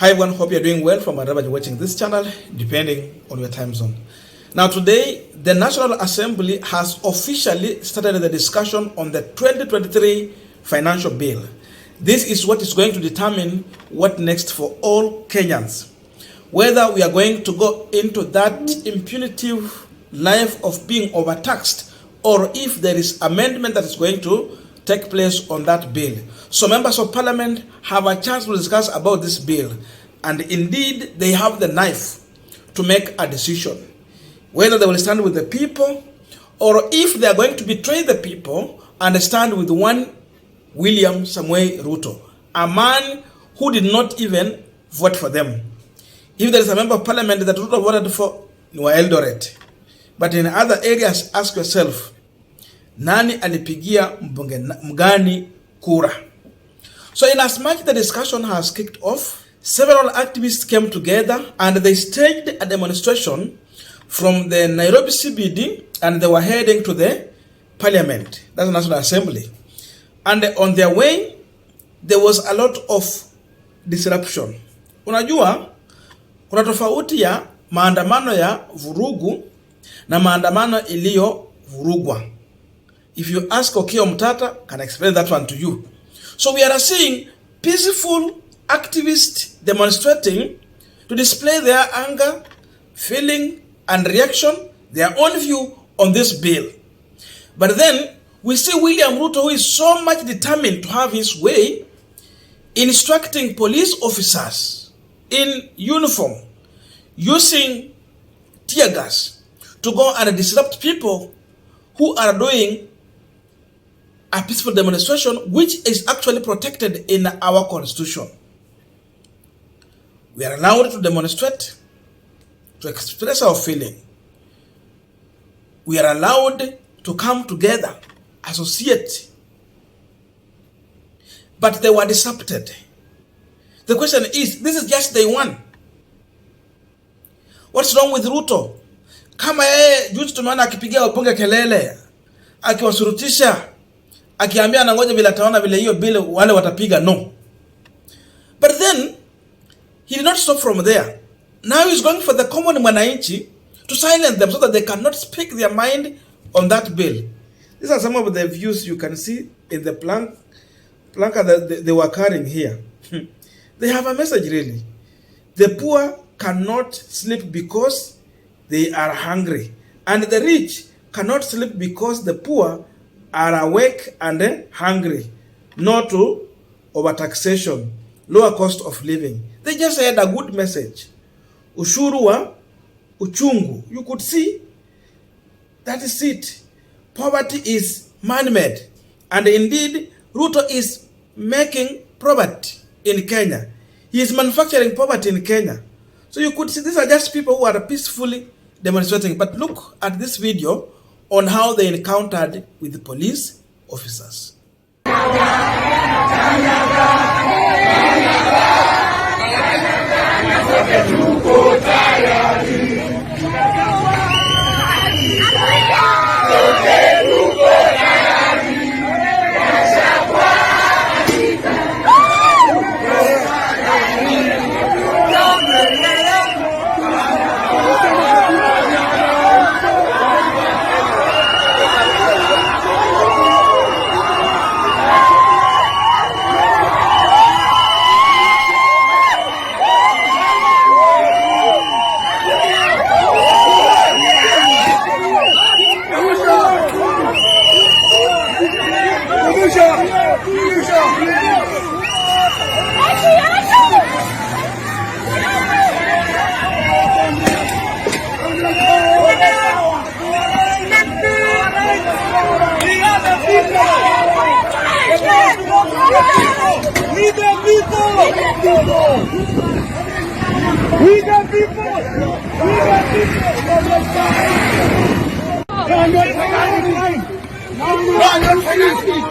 Hi everyone, hope you're doing well from wherever you're watching this channel, depending on your time zone. Now today, the National Assembly has officially started the discussion on the 2023 financial bill. This is what is going to determine what next for all Kenyans. Whether we are going to go into that impunitive life of being overtaxed, or if there is amendment that is going to take place on that bill. So members of parliament have a chance to discuss about this bill, and indeed they have the knife to make a decision whether they will stand with the people or if they are going to betray the people and stand with one William Samuel Ruto, a man who did not even vote for them. If there is a member of parliament that Ruto voted for, you are Eldoret. But in other areas, ask yourself, nani alipigia mbunge mgani kura? So in as much the discussion has kicked off, several activists came together and they staged a demonstration from the Nairobi CBD, and they were heading to the parliament, that's the National Assembly. And on their way, there was a lot of disruption. Unajua, kuna tofauti ya maandamano ya vurugu na maandamano iliyo vurugwa. If you ask Okio Mtata, can explain that one to you. So we are seeing peaceful activists demonstrating to display their anger, feeling, and reaction, their own view on this bill. But then we see William Ruto, who is so much determined to have his way, instructing police officers in uniform using tear gas to go and disrupt people who are doing a peaceful demonstration, which is actually protected in our constitution. We are allowed to demonstrate, to express our feeling. We are allowed to come together, associate. But they were disrupted. The question is, this is just day one. What's wrong with Ruto? Kama yeye juzi tumeona akipigia wabunge kelele, akiwasurutisha, akiambia anangoja bila taona vile hiyo bill wale watapiga no. But then he did not stop from there. Now he's going for the common mwananchi to silence them so that they cannot speak their mind on that bill. These are some of the views you can see in the plank that they were carrying here. They have a message really. The poor cannot sleep because they are hungry, and the rich cannot sleep because the poor are awake and hungry. No to overtaxation, lower cost of living. They just had a good message. Ushuru wa uchungu. You could see that is it. Poverty is man-made, and indeed Ruto is making poverty in Kenya. He is manufacturing poverty in Kenya. So you could see these are just people who are peacefully demonstrating. But look at this video on how they encountered with the police officers.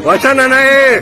Wachana naye.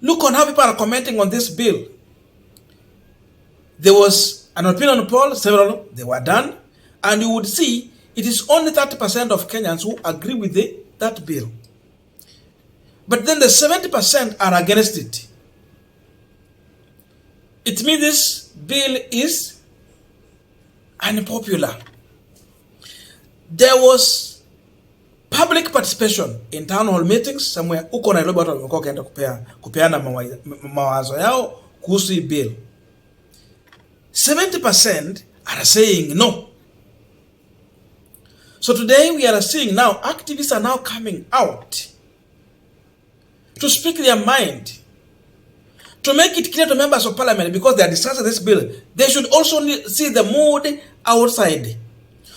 Look on how people are commenting on this bill. There was an opinion poll, several, they were done, and you would see it is only 30% of Kenyans who agree with that bill. But then the 70% are against it. It means this bill is unpopular. There was public participation in town hall meetings somewhere. Uko Nairobi watu wamekuwa kaenda kupeana mawazo yao kuhusu hii bill. 70% are saying no. So today we are seeing now activists are now coming out to speak their mind, to make it clear to members of parliament, because they are discussing this bill, they should also see the mood outside.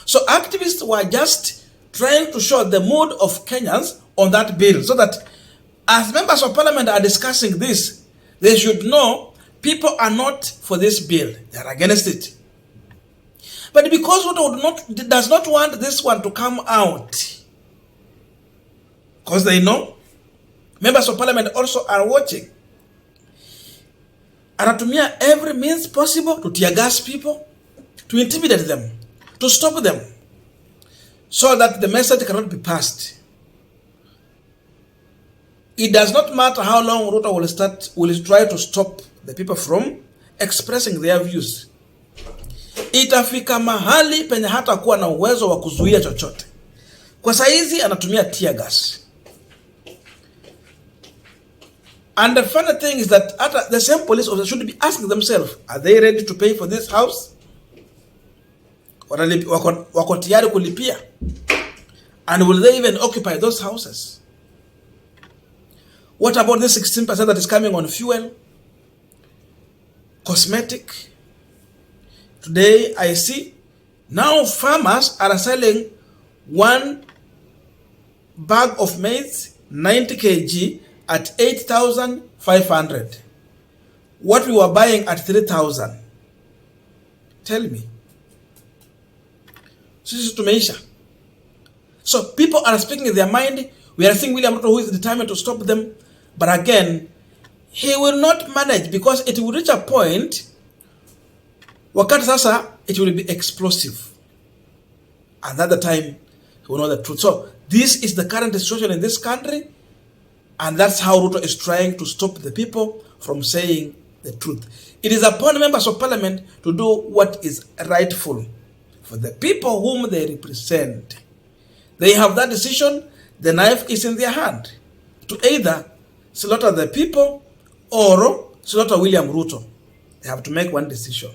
So activists were just trying to show the mood of Kenyans on that bill, so that as members of parliament are discussing this, they should know people are not for this bill, they are against it. But because Ruto does not want this one to come out, because they know members of parliament also are watching, anatumia every means possible to tear gas people, to intimidate them, to stop them, so that the message cannot be passed. It does not matter how long Ruto will try to stop the people from expressing their views. Itafika mahali penye hata kuwa na uwezo wa kuzuia chochote. Kwa saizi anatumia tear gas. And the funny thing is that the same police officers should be asking themselves, are they ready to pay for this house? Wako tayari kulipia? And will they even occupy those houses? What about the 16% that is coming on fuel, cosmetic? Today I see now farmers are selling one bag of maize, 90 kg, at 8,500. What we were buying at 3,000. Tell me. Sisi tumeisha. So people are speaking in their mind. We are seeing William Ruto, who is determined to stop them. But again, he will not manage, because it will reach a point wakati sasa it will be explosive. And at the time, he will know the truth. So this is the current situation in this country. And that's how Ruto is trying to stop the people from saying the truth. It is upon members of parliament to do what is rightful for the people whom they represent. They have that decision. The knife is in their hand to either slaughter the people or slaughter William Ruto. They have to make one decision.